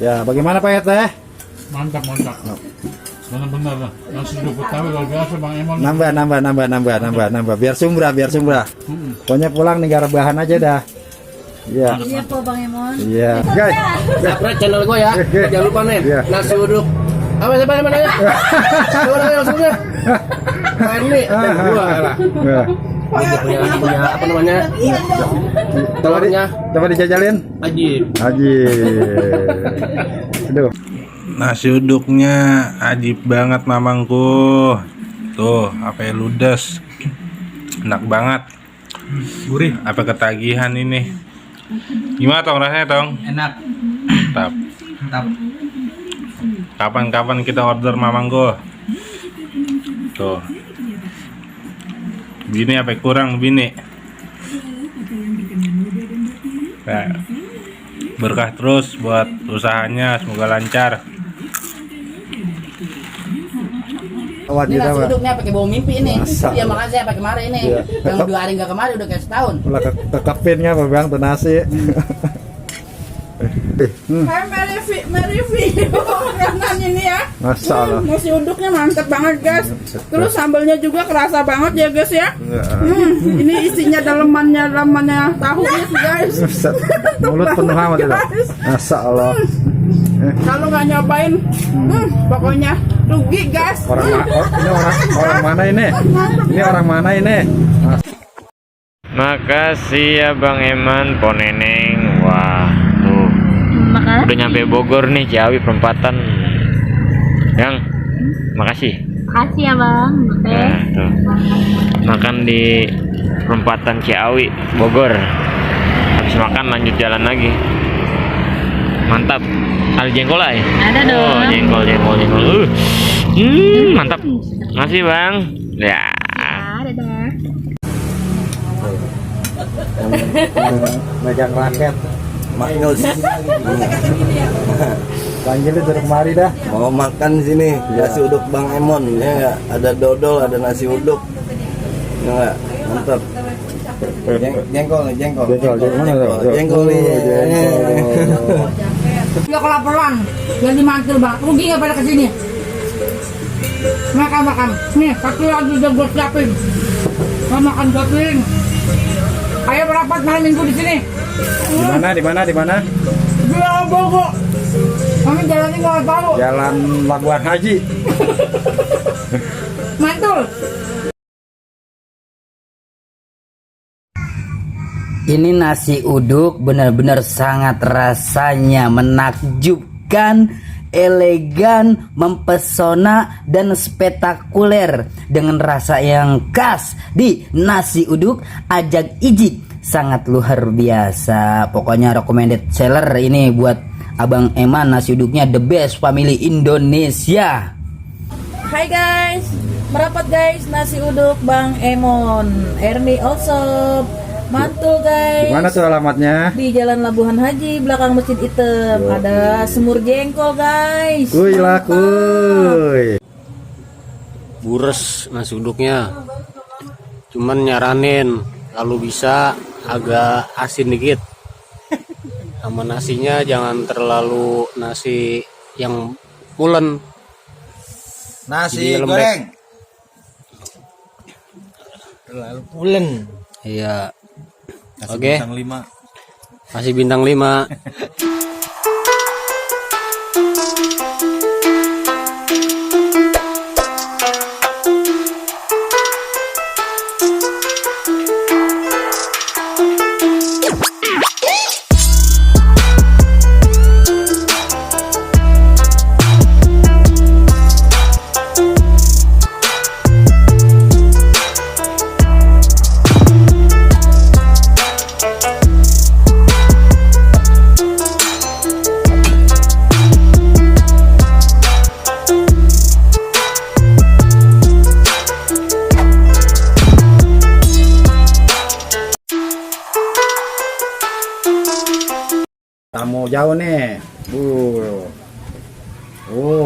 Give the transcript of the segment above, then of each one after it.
Ya, bagaimana Pak RT? Mantap. Benar-benar nasi uduk Betawi luar biasa Bang Emon. Nambah. Biar sumbrah. Pokoknya pulang nih rebahan aja dah. Iya. Iya po Bang Emon. Iya. Guys, subscribe channel gue ya. Jangan lupa nih. Iya. Nasi uduk. Apa namanya? Coba langsungnya. Ini gua lah. punya apa namanya? Telurnya. Coba dijajalin. Ajib. Aduh. Nasi uduknya ajib banget mamangku. Tuh, apa ludes. Enak banget. Gurih. Apa ketagihan ini? Gimana Tong rasanya Tong? Enak. Mantap. Kapan-kapan kita order mamangku. Tuh. Bini apa kurang bini? Nah, berkah terus buat usahanya, semoga lancar. Ini nasi uduknya pakai bau mimpi ini. Masa? Iya makanya saya pakai kemarin ini. Iya. Yang 2 hari nggak kemarin udah kayak setahun. Ulah kekepin nggak Bang tuh nasi. Saya mereview makanan ini ya. Masya Allah. Nasi uduknya mantep banget guys. Terus sambalnya juga kerasa banget ya guys ya. Ini isinya dalemannya tahunya sih guys. Mulut penuh amat itu. Masya Allah. Kalau nggak nyobain, pokoknya rugi guys. Orang mana ini? Ini orang mana ini? Makasih ya Bang Eman, Po Neneng. Wah, tuh. Udah nyampe Bogor nih, Ciawi perempatan. Makasih. Makasih ya Bang. Nah, tuh. Makan di perempatan Ciawi, Bogor. Habis makan lanjut jalan lagi. Mantap. Ada jengkol ya? Ada dong. Oh, jengkol. Mantap. Makasih Bang. Ya. Dadah. Megang raket. Magnus. Panggilnya dari kemari dah. Mau makan di sini. Nasi uduk Bang Emon. Ya nggak? Ada dodol, ada nasi uduk. Ya nggak? Mantap. Jengkol. Mana tuh? Jengkol nih. Nggak kelaparan, jadi mantul bang. Rugi nggak pada kesini? Makan. Nih, satu lagi udah gue siapin. Mau makan gopling. Ayo berapat malam minggu di sini. Di mana? Di Bogor. Kami jalannya nggak tahu. Jalan Labuan Haji. Mantul. Ini nasi uduk benar-benar sangat rasanya menakjubkan, elegan, mempesona, dan spektakuler dengan rasa yang khas di nasi uduk Ajag Ijik. Sangat luar biasa. Pokoknya recommended seller ini buat Abang Eman, nasi uduknya the best family Indonesia. Hai guys, merapat guys nasi uduk Bang Emon. Erni also. Mantul guys. Di mana tuh alamatnya? Di Jalan Labuhan Haji belakang Masjid Item. Ada semur jengkol guys. Kuy lah kuy. Bures nasi uduknya. Cuman nyaranin kalau bisa agak asin dikit. Sama nasinya jangan terlalu nasi yang pulen. Nasi goreng terlalu pulen. Iya. Oke. Nasi bintang 5. Tamu jauh nih.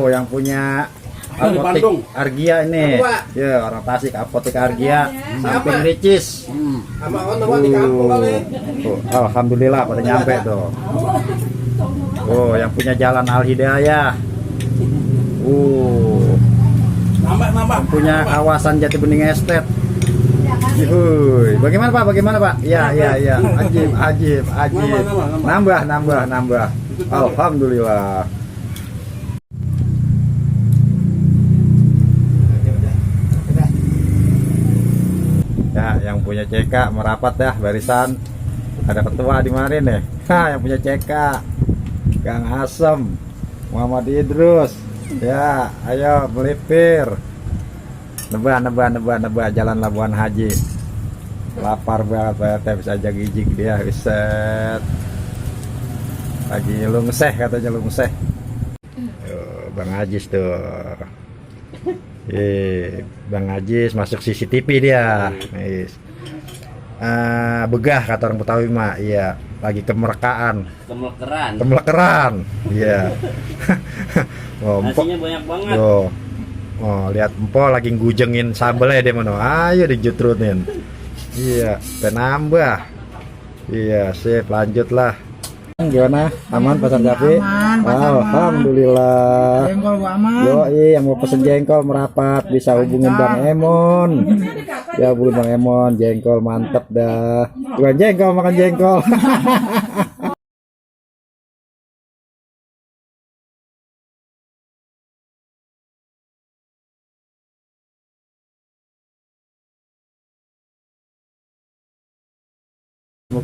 Yang punya apotek Argia ini. Ya, orang Tasik, apotek Argia, samping Ricis. Alhamdulillah pada nyampe tuh. Oh, yang punya jalan Al Hidayah. Yang punya kawasan Jati Bening Estate. Yuhuy. Bagaimana Pak? Bagaimana Pak? Ya. Ajib. Nambah. Alhamdulillah. Ya, yang punya CK merapat dah barisan. Ada ketua di mana nih? Yang punya CK Kang Asem, Muhammad Idrus. Ya, ayo melipir. Nebah Jalan Labuan Haji. Lapar banget Pak RT, bisa aja gijik dia, wiset. Lagi lungseh katanya lungseh. Bang Ajis tuh. Bang Ajis masuk CCTV dia. Begah kata orang Betawi mah. Iya, lagi kemelekeran. Iya. Nasinya banyak banget. Oh, lihat Empo lagi ngujengin sambelnya dia mana. Ayo dijutrutin. Iya, penambah. Iya, sip, lanjutlah. Gimana? Aman pasar Japi? Alhamdulillah. Jengkol aman. Yoi, yang mau pesen jengkol merapat bisa hubungin Bang Emon. Ya, hubungin Bang Emon, jengkol mantep dah. Bukan jengkol, makan jengkol.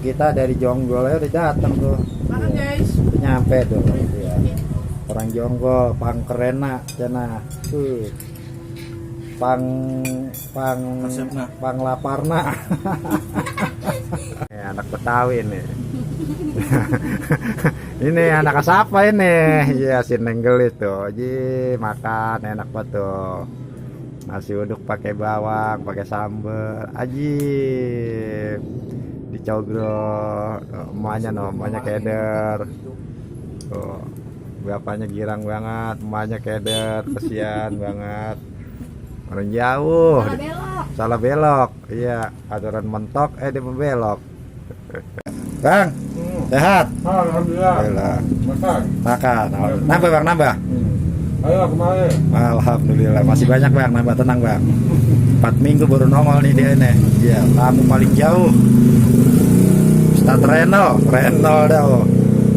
Kita dari Jonggol udah datang tuh. Mana guys? Nyampe tuh. Ya. Orang Jonggol, pang kerena, cina. Pang laparna. Anak Betawi nih. Ini anak siapa ini? Iya, si Nenggelis tuh. Ji, makan enak banget tuh. Nasi uduk pakai bawang, pakai sambal. Ajib. Dicogro, emaknya keder. Bapaknya girang banget, emaknya keder, kesian banget. Orang jauh. Salah belok. Iya, aturan mentok dia membelok. Bang, sehat? Alhamdulillah. Makan. Nambah Bang, nambah. Ayo kemari. Alhamdulillah, masih banyak Bang, nambah, tenang Bang. 4 minggu baru nongol nih dia nih. Iya, tamu paling jauh. Ustadz Reno dah.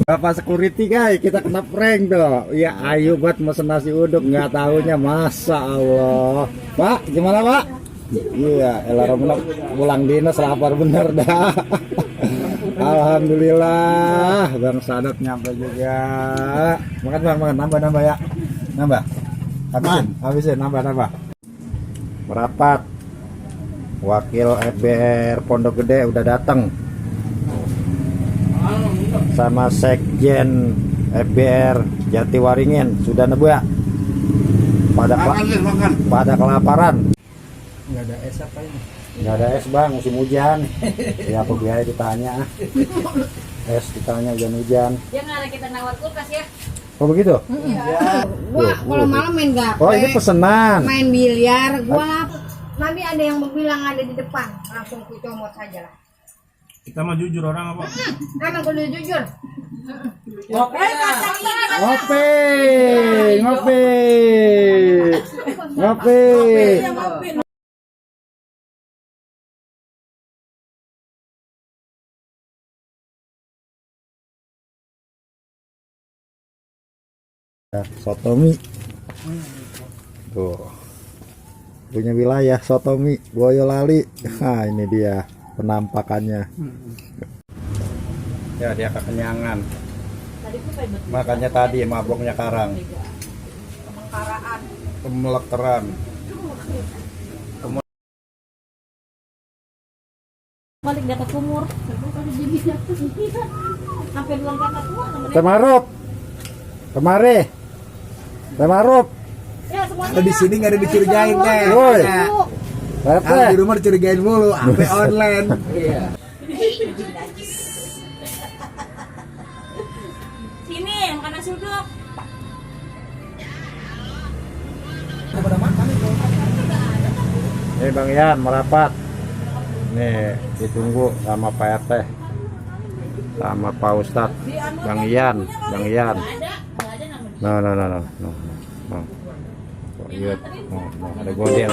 Bapak security guys, kita kena prank tuh. Ya ayo buat mesen nasi uduk, nggak tahunya, masa Allah. Pak, gimana Pak? Iya, elaromena pulang dinas lapar bener dah. Alhamdulillah, Bang Sadat nyampe juga. Makan, nambah ya. Nambah. Habisin, nambah. Merapat. Wakil FBR Pondok Gede udah datang. Sama Sekjen FBR Jatiwaringin sudah nebak. Pada kelaparan. Nggak ada es apa ini? Nggak ada es Bang, musim hujan. Ya apa biaya ditanya. Es ditanya hujan-hujan. Ya nggak ada kita nawar kulkas ya. Oh begitu? Gua kalau malam main gape. Oh ini pesenan. Main biliar. Gua nanti ada yang bilang ada di depan, langsung ku comot saja lah. Kita mah jujur orang apa? Emang kudu jujur. Ngopi. Sotomi. Tuh. Punya wilayah Sotomi, Boyolali. Nah, ini dia penampakannya. Ya, dia kekenyangan. Makanya tadi maboknya karang. Kemelekeran. Balik data kumur. Sampai bilang kata tua. Temarup. Temarup. Ya semuanya. Di sini nggak ada dicurigain deh. Woi. Kalau di rumah dicurigain mulu, sampai online. Iya. Sini makan nasi uduk. Nih Bang Yan merapat. Nih ditunggu sama Pak RT. sama Pak Ustadz Bang Ian. No. Oh, iya. No. Ada gondel.